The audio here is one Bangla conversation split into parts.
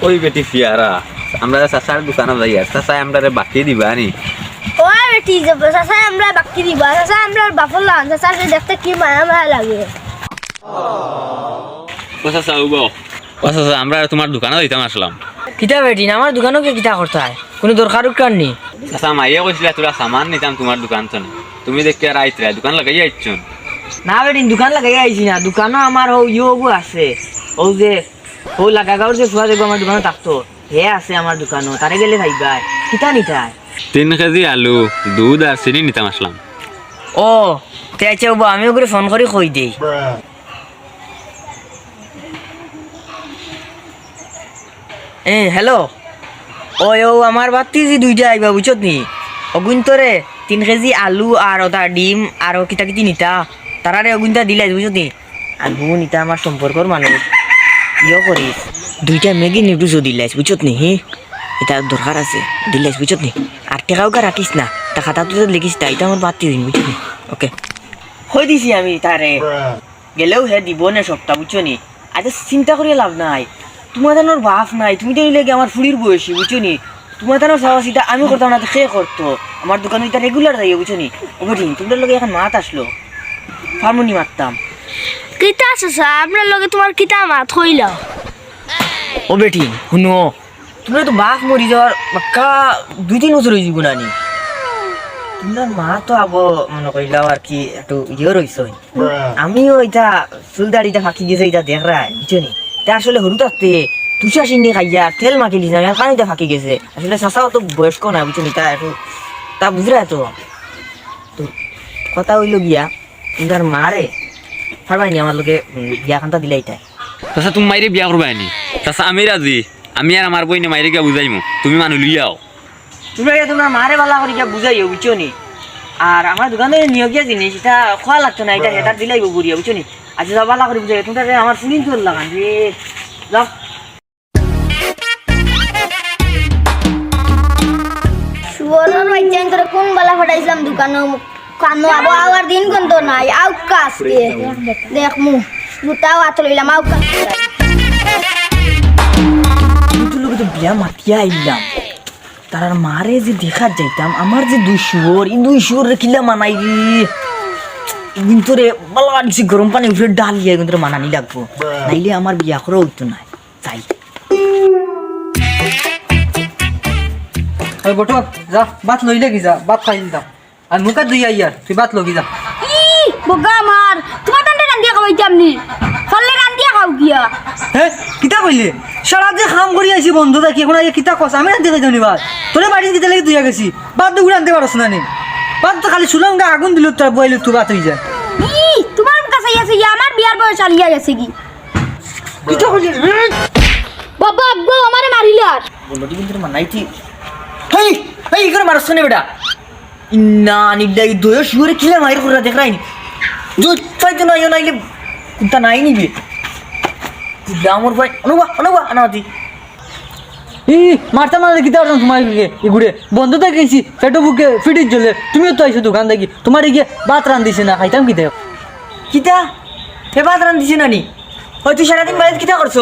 ওই বেটি ফিয়ারা আমরা চাচার দোকানে যাই আর চাচা আমরা বাকি দিবা নি ওই বেটি যাব চাচা আমরা বাকি দিবা চাচা আমরা বাপর লান চাচা দেখতে কি মায়া মায়া লাগে ও চাচা উগো ও চাচা আমরা তোমার দোকানে যাইতাম আসলাম কিতা বেটি না আমার দোকানও কে কিতা করতে হয় কোনো দরকার কার নেই চাচা মাইয়া কইছিলা তোরা সামান নিতাম তোমার দোকান তো তুমি দেখি আর আইতরা দোকান লাগাই আইছুন না বেটি দোকান লাগাই আইছি না দোকানও আমার ও ইয়োগু আছে ও যে ও লাগাগাওর যে ফুয়া দেখবো আমার দোকানে থাকতো হে আছে আমার দোকানও তারে গেলে ভাইবা কিতা নিতাই 3 কেজি আলু দুধ আর চিনি নিতাম আসলাম ও তে আচ্ছা বাবা আমি ওকে ফোন করে কই দেই হ্যালো ও আমার বাতি যে দুইটা আইবা বুঝছত নি অগুন্তরে 3 কেজি আলু আর ওটা ডিম আর কিতা কিতি নিতা তারারে অগুনটা দিলাই বুঝছত নি আর বউ নিতা আমার সম্পর্কর মানুষ ইয়ে করিস দুইটা ম্যাগি নুডলসও দিলাইস বুঝছত নি এটা দরকার আছে দিলাইস বুঝছত নি আর টেকাও গা রাখিস না তা খাতা তুই লিখিস তা এটা আমার বাতি দিন বুঝছত নি ওকে হয়ে দিছি আমি তারে গেলেও হে দিব না সবটা বুঝছো নি আজ চিন্তা করিয়া লাভ নাই তোমার তেনোর বাপ নাই তুমি তো লেগে আমার ফুড়ির বয়সী বুঝছো নি তোমার তেনোর সাহস এটা আমি করতাম না সে করতো আমার দোকানে এটা রেগুলার যাই বুঝছো নি ও বেটি তোমাদের লগে এখন মাত আসলো ফার্মনি মারতাম কিতা চাচা আমরা লগে তোমার কিতা মাত হইল ও বেটি শুনো তোমরা তো বাপ মরি যাওয়ার বাক্কা 2-3 বছর হয়ে যাব না নি তোমরা মা তো আবো মনে কইলাও আর কি একটু ইয়ে রইছ আমিও এটা চুলদাড়িটা ফাঁকি গেছে এটা দেখ রা বুঝছো নি তা আসলে হরু থাকতে তুষা সিন্ডি খাইয়া তেল মাখিলি না কারণটা ফাঁকি গেছে আসলে চাচাও তো বয়স্ক না বুঝছো নি তা একটু তা বুঝরা তো কথা হইল গিয়া তোমার মারে পারবাইনি আমার লোকে বিয়া খান্তা দিলাই তাই চাচা তুমি মাইরে বিয়া করবা নি চাচা আমি রাজি আমি আর আমার বইনে মাইরে গিয়া বুঝাইমু তুমি মানুষ লিয়াও তোমরা তোমার মারে বালা করে গিয়া বুঝাইও বুঝছো নি আর আমার দোকানে নিয়োগিয়া জিনিস এটা খোয়া লাগতো না এটা হেটার দিলাইব বুড়িয়া বুঝছো নি আচ্ছা যাও বালা করে বুঝাই তোমরা আমার ফুলিন চল লাগান রে যাও সুবর্ণর বাইচান করে কোন বালা ফটাইছিলাম দোকানে কানো আবো আওয়ার দিন কোন তো নাই আউ কাস দেখ মু মুতাও আত লইলাম আউ কাস কিন্তু লোক তো বিয়া মাতিয়া আইলাম তার মারে যে দেখা যাইতাম আমার যে 200 এই 200 রে কিলা মানাই রে কিন্তু রে বালা দিছি গরম পানি উঠে ডালিয়া কিন্তু মানানি লাগবো নাইলে আমার বিয়া করে হইতো না তাই ওই বটক যা ভাত লইলে কি যা ভাত খাই দিতাম আর মুখা দুই আইয়ার তুই ভাত লগি যা ই বগা মার তোমার দন্ডে রান্দিয়া খাওয়াইতাম নি ফলে রান্দিয়া খাও গিয়া হে কিতা কইলে সারা যে কাম করি আইছি বন্ধু দেখি এখন আইয়া কিতা কস আমি রান্দি খাইতাম নি ভাত তোরে বাড়ি দিতে লাগি দুইয়া গেছি ভাত দুগুলো আনতে পারছ না নি ভাত তো খালি শুনলাম গা আগুন দিল তোর বইলে তুই ভাত হই যায় ই তোমার কাছে আছে আমার বিয়ার বয়স আলিয়া গেছে কি কিতা কইলে বাবা আব্বু আমারে মারিলা বলটি কিন্তু মানাই ঠিক হেই হেই করে মারছ না বেটা ইন্না নিদাই দয় শুরে কিলা মাইর করে দেখ রাইনি দুই ফাইতো না নাইলে কুতা নাই নিবি দামর ভাই অনুবা আনাতি ই মারতা মানে কিতা করছ তোমার এগুড়ে বন্ধু তো গেছি পেটো বুকে ফিটির জ্বলে তুমিও তো আইছো দোকান দেখি তোমার গিয়ে ভাত রান্দিছে না খাইতাম কিতা কিতা হে ভাত রান্দিছে নানি ওই তুই সারাদিন বাড়িতে কিতা করছ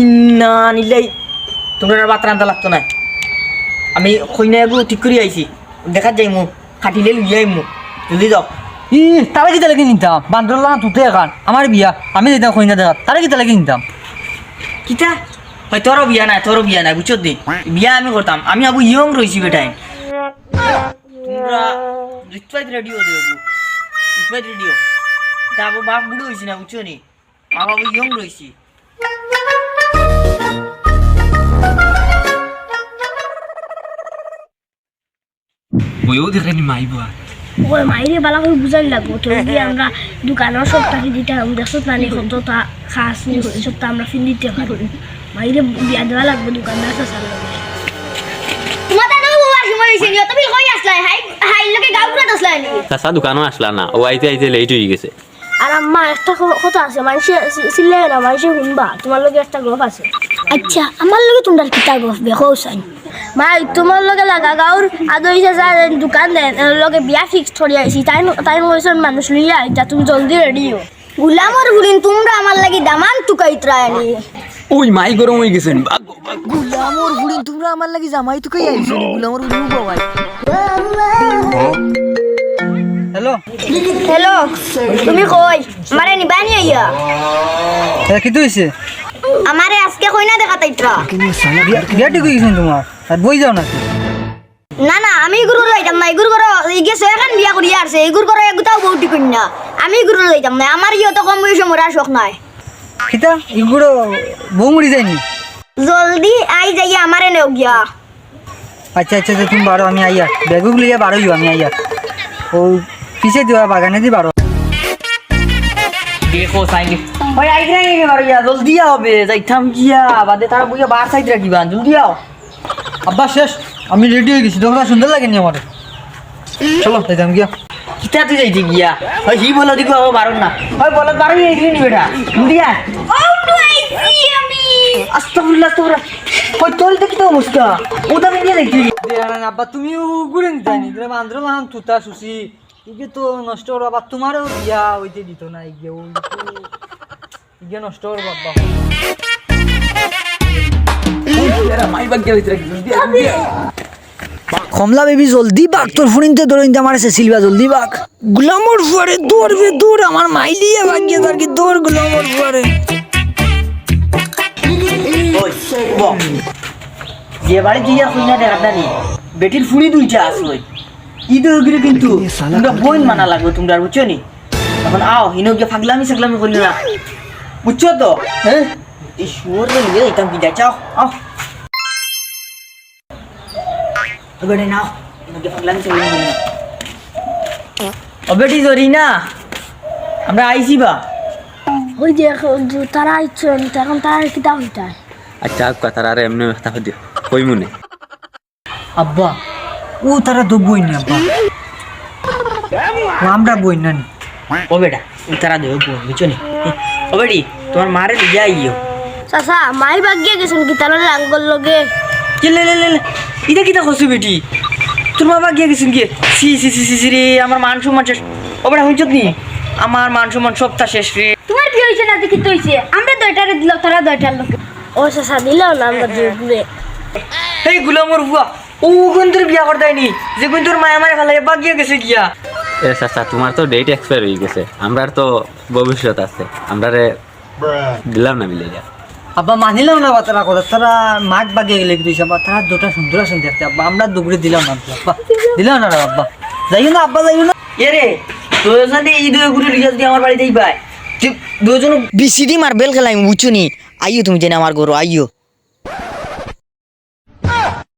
ইন্না নিলাই তোমরা ভাত রান্ধা লাগতো না আমি কইনাগু ঠিক করে আইছি দেখা যাই মু খাটিলে লুই যাই মু জলদি যাও ই তারা কিতা লাগি নিতাম বান্দর লাগা তুতে এখন আমার বিয়া আমি যেতাম কইনা দেখা তারা কিতা লাগি নিতাম কিতা হয় তোরও বিয়া নাই বুঝছো দি বিয়া আমি করতাম আমি আবু ইয়ং রইছি বেটাই তোমরা রিটওয়াইট রেডিও দেবো রিটওয়াইট রেডিও দাবো বাপ বুড়ো হইছি না বুঝছো নি বাবা আবু ইয়ং রইছি বইও দেখেনি মাইব ওই মাইরে বালা করে বুঝাই লাগবো তো দিয়ে আমরা দোকানের সপ্তাহে দিতে হবে দেখছো নানি কতটা খাস সপ্তাহ আমরা ফিন দিতে পারি মাইরে বিয়া দেওয়া লাগবে দোকানদার চাচার লগে তোমাদের নয় বাবা সময় হইছে নি তুমি কই আসলাই হাই লগে গাঁও করে আসলাই নি চাচা দোকানও আসলা না ও আইতে আইতে লেট হয়ে গেছে আর আম্মা একটা কথা আছে মানুষে সিলে না মানুষে শুনবা তোমার লগে একটা গল্প আছে আচ্ছা আমার লগে তোমরা কিতা গল্প দেখো সাই মাই তোমার লগে লাগা গাঁর আদরি চাচা দোকান দেন লগে বিয়া ফিক্স থরি আইছি তাই কইছন মানুষ লইয়া আইতা তুমি জলদি রেডি হও গুলামর বুলিন তোমরা আমার লাগি দামান টুকাইতরা আনি ওই মাই গরম হয়ে গেছেন গুলামর বুড়ি তোমরা আমার লাগি জামাই তো কই আইছো গুলামর বুড়ি বাবাই হ্যালো হ্যালো তুমি কই আমারে নিবানি আইয়া কি তো হয়েছে আমারে আজকে কই না দেখা তাইত্রা বিয়া ঠিক হয়ে গেছেন তোমার আর বই যাও নাকি না না আমি গুরু লইতাম না গুরু করো ইগে সয়খান বিয়া করিয়া আসছে এই গুরু করো এগুতাও বউটি কন্যা আমি গুরু লইতাম না আমার ইয়ে তো কম বয়সে মরা শখ নাই কিতা এগুলো বউ মরি যায়নি জলদি আই যাইয়া আমারে নেও গিয়া আচ্ছা আচ্ছা আচ্ছা, তুমি বারো আমি আইয়া ব্যাগুক লিয়ে বারো আমি আইয়া ও পিছিয়ে দিবা বাগানে দি বারো দেখো সাইনি ওই আইগ্রা নিয়ে বারো ইয়া জলদি হবে যাইতাম গিয়া বাদে তারা বুইয়া বার সাইড রাখিবা জলদি আও আব্বা শেষ আমি রেডি হয়ে গেছি তোমরা সুন্দর লাগেনি আমার চলো যাইতাম গিয়া কিতা তুই যাইতে গিয়া ওই হি বলো দিকো বারো না ওই বলো বারো আইগ্রা নি বেটা জলদি আ ও টু আইছি আমি আস্তাগফিরুল্লাহ তোরা কই তোর দেখি তো অবস্থা ওটা আমি নিয়ে দেখি আব্বা তুমিও ঘুরে নিতে যায়নি তোরা মান্দ্র মাহান তুতা সুসি ইগে তো নষ্ট করো আবার তোমারও বিয়া হইতে দিত না ইগে ওই ইগে নষ্ট করো বাবা কমলা বেবি জলদি বাঘ তোর ফুরিনতে দৌড়িনতে আমার সিলভা জলদি বাঘ গুলামর ফুয়ারে দৌড়বে দৌড় আমার মাইলিয়ে বাগিয়ে তার কি দৌড় গুলামর ফুয়ারে ওই বল যে বাড়ি গিয়া কইনা দেখাটা নি বেটির ফুড়ি দুইটা আসলো ঈদ হয়ে কিন্তু তোমরা বোন মানা লাগবে তোমরা বুঝছো নি এখন আও হিনো গিয়ে ফাগলামি সাগলামি করলি না বুঝছো তো হ্যাঁ এই শুয়োর নিয়ে এইতাম কি যাই চাও আও বেটি নাও হিনো গিয়ে ফাগলামি সাগলামি করলি না ও বেটি জরি না আমরা আইছি বা ওই যে তারা ইচ্ছেন এখন তারা কিতা হইতায় আচ্ছা কথার আর এমনি কথা দিও কই মনে আব্বা ও তারা তো বই নি আব্বা ও আমরা বই না নি ও বেটা তারা দেব বুঝছো নি ও বেটি তোমার মারে লিয়া আইও চাচা মাই বাগিয়ে গেছেন কি তার আঙ্গল লগে কে লে লে লে এটা কিটা কইছো বেটি তোর মা বাগিয়ে গেছেন কি সি সি সি সি রে আমার মান সম্মান শেষ ও বেটা হইছত নি আমার মান সম্মান সবটা শেষ রে তোমার কি হইছে না দেখি তো হইছে আমরা দয়টারে দিল তারা দয়টার লোক ও চাচা দিলাও না আমরা ঘুরে এই গুলামর বুয়া ও কোন তোর বিয়া করতাইনি যে কোন তোর মায়া মারে ফেলাই বাগিয়ে গেছে গিয়া এ চাচা তোমার তো ডেট এক্সপায়ার হয়ে গেছে আমরার তো ভবিষ্যৎ আছে আমরারে দিলাম না মিলে যা আব্বা মানিলাম না বা তারা কথা তারা মাঠ বাগিয়ে গেলে কি দিয়েছে আব্বা তারা দুটা সুন্দর আসেন দেখতে আব্বা আমরা দুপুরে দিলাম না আব্বা দিলাম না রে আব্বা যাইও না আব্বা যাইও না এ রে তোর সাথে এই দুই গুলো রিচার্জ দিয়ে আমার বাড়িতেই পায় দুজন বিসিডি মার্বেল খেলাই বুঝছো নি আইও তুমি জেনে আমার গরু আইও